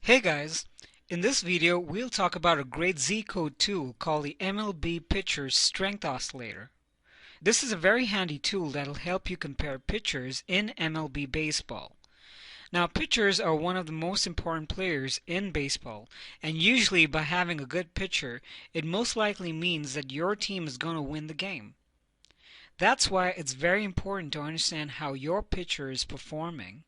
Hey guys, in this video we'll talk about a great ZCode tool called the MLB Pitcher's Strength Oscillator. This is a very handy tool that'll help you compare pitchers in MLB baseball. Now pitchers are one of the most important players in baseball, and usually by having a good pitcher, it most likely means that your team is going to win the game. That's why it's very important to understand how your pitcher is performing,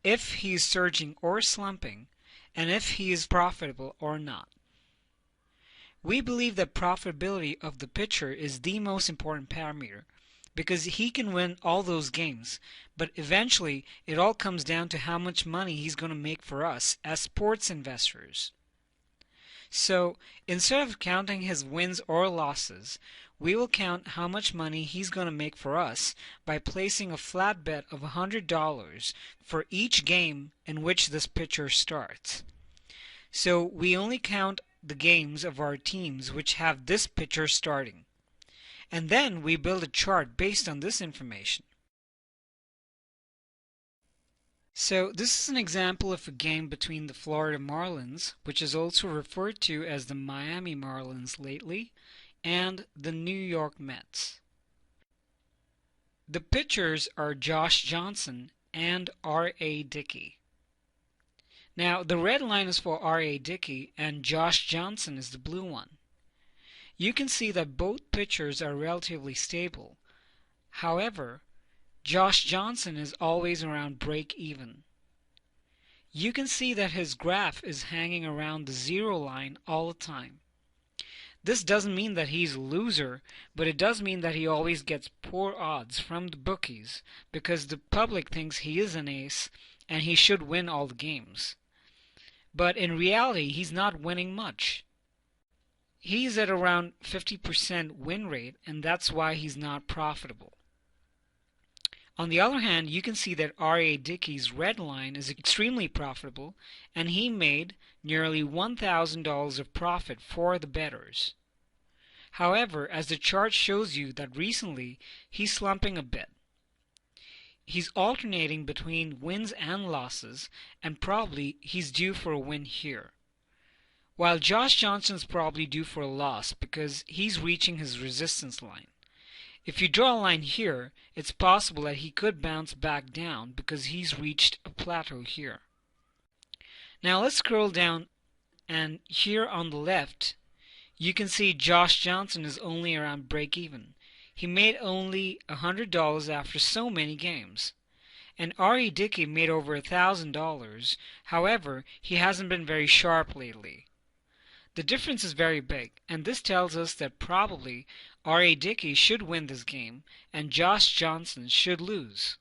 if he's surging or slumping, and if he is profitable or not. We believe that profitability of the pitcher is the most important parameter because he can win all those games, but eventually it all comes down to how much money he's going to make for us as sports investors. So instead of counting his wins or losses, we will count how much money he's going to make for us by placing a flat bet of $100 for each game in which this pitcher starts. So we only count the games of our teams which have this pitcher starting. And then we build a chart based on this information. So this is an example of a game between the Florida Marlins, which is also referred to as the Miami Marlins lately, and the New York Mets. The pitchers are Josh Johnson and R.A. Dickey. Now the red line is for R.A. Dickey and Josh Johnson is the blue one. You can see that both pitchers are relatively stable. However, Josh Johnson is always around break even. You can see that his graph is hanging around the zero line all the time. This doesn't mean that he's a loser, but it does mean that he always gets poor odds from the bookies because the public thinks he is an ace and he should win all the games. But in reality, he's not winning much. He's at around 50% win rate, and that's why he's not profitable. On the other hand, you can see that R.A. Dickey's red line is extremely profitable, and he made nearly $1,000 of profit for the bettors. However, as the chart shows you that recently he's slumping a bit. He's alternating between wins and losses, and probably he's due for a win here. While Josh Johnson's probably due for a loss because he's reaching his resistance line. If you draw a line here, it's possible that he could bounce back down because he's reached a plateau here. Now let's scroll down, and here on the left you can see Josh Johnson is only around break even. He made only $100 after so many games. And R.A. Dickey made over $1,000. However, he hasn't been very sharp lately. The difference is very big, and this tells us that probably R.A. Dickey should win this game and Josh Johnson should lose.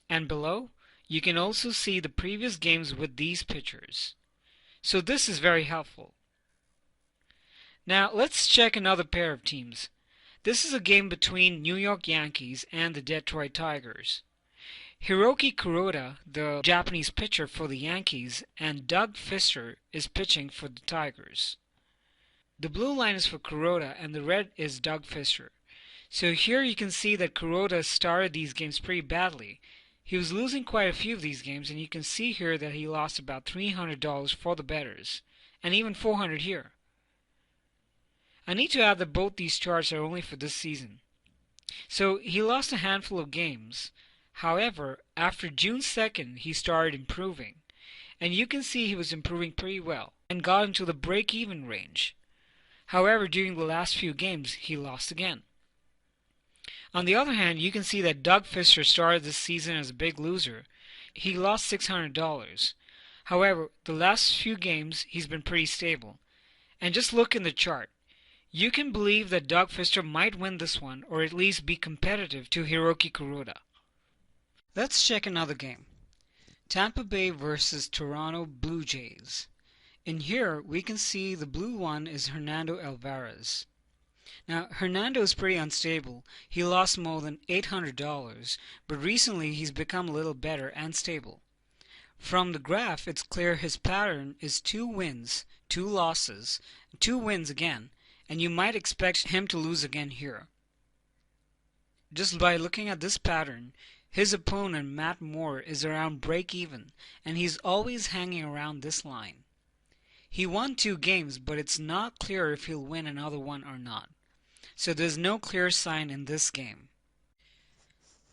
And below, you can also see the previous games with these pitchers. So this is very helpful. Now let's check another pair of teams. This is a game between New York Yankees and the Detroit Tigers. Hiroki Kuroda, the Japanese pitcher for the Yankees, and Doug Fister is pitching for the Tigers. The blue line is for Kuroda and the red is Doug Fister. So here you can see that Kuroda started these games pretty badly. He was losing quite a few of these games, and you can see here that he lost about $300 for the bettors, and even $400 here. I need to add that both these charts are only for this season. So he lost a handful of games. However, after June 2nd, he started improving. And you can see he was improving pretty well and got into the break-even range. However, during the last few games, he lost again. On the other hand, you can see that Doug Fister started this season as a big loser. He lost $600. However, the last few games, he's been pretty stable. And just look in the chart. You can believe that Doug Fister might win this one, or at least be competitive to Hiroki Kuroda. Let's check another game. Tampa Bay versus Toronto Blue Jays. In here, we can see the blue one is Hernando Alvarez. Now, Hernando is pretty unstable. He lost more than $800, but recently he's become a little better and stable. From the graph, it's clear his pattern is 2 wins, 2 losses, 2 wins again, and you might expect him to lose again here. Just by looking at this pattern, His opponent, Matt Moore, is around break-even, and he's always hanging around this line. He won 2 games, but it's not clear if he'll win another one or not. So there's no clear sign in this game.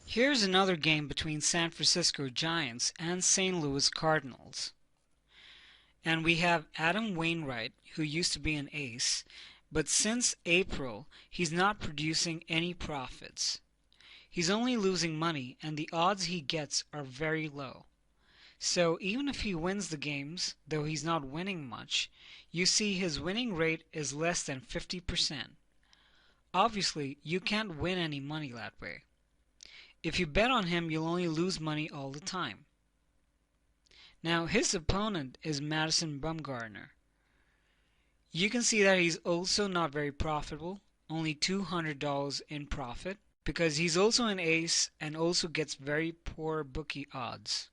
Here's another game between San Francisco Giants and St. Louis Cardinals. And we have Adam Wainwright, who used to be an ace, but since April, he's not producing any profits. He's only losing money, and the odds he gets are very low. So even if he wins the games, though he's not winning much, you see his winning rate is less than 50%. Obviously, you can't win any money that way. If you bet on him, you'll only lose money all the time. Now, his opponent is Madison Bumgarner. You can see that he's also not very profitable, only $200 in profit, because he's also an ace and also gets very poor bookie odds.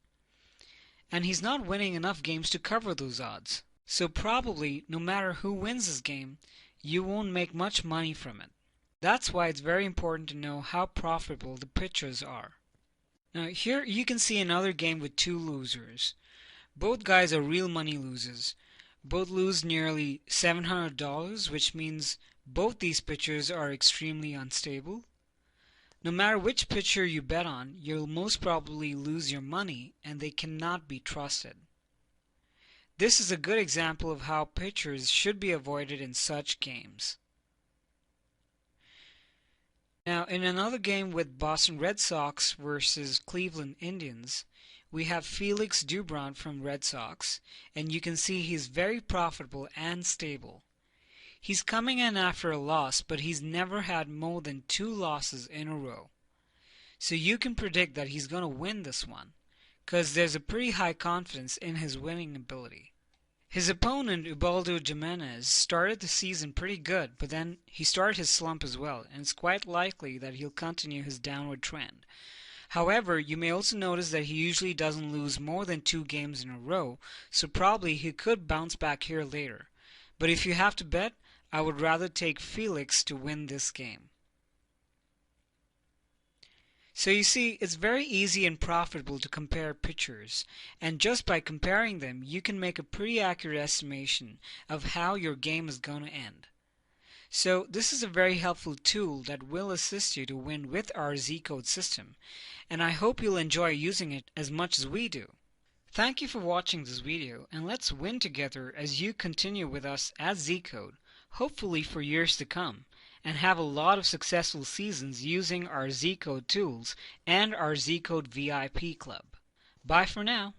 And he's not winning enough games to cover those odds. So probably, no matter who wins this game, you won't make much money from it. That's why it's very important to know how profitable the pitchers are. Now here you can see another game with 2 losers. Both guys are real money losers. Both lose nearly $700, which means both these pitchers are extremely unstable. No matter which pitcher you bet on, you'll most probably lose your money, and they cannot be trusted. This is a good example of how pitchers should be avoided in such games. Now, in another game with Boston Red Sox versus Cleveland Indians, we have Felix Doubront from Red Sox, and you can see he's very profitable and stable. He's coming in after a loss, but he's never had more than 2 losses in a row. So you can predict that he's going to win this one, because there's a pretty high confidence in his winning ability. His opponent, Ubaldo Jimenez, started the season pretty good, but then he started his slump as well, and it's quite likely that he'll continue his downward trend. However, you may also notice that he usually doesn't lose more than 2 games in a row, so probably he could bounce back here later. But if you have to bet, I would rather take Felix to win this game. So you see, it's very easy and profitable to compare pitchers, and just by comparing them, you can make a pretty accurate estimation of how your game is going to end. So this is a very helpful tool that will assist you to win with our ZCode system, and I hope you'll enjoy using it as much as we do. Thank you for watching this video, and let's win together as you continue with us at ZCode, hopefully for years to come, and have a lot of successful seasons using our ZCode tools and our ZCode VIP club. Bye for now.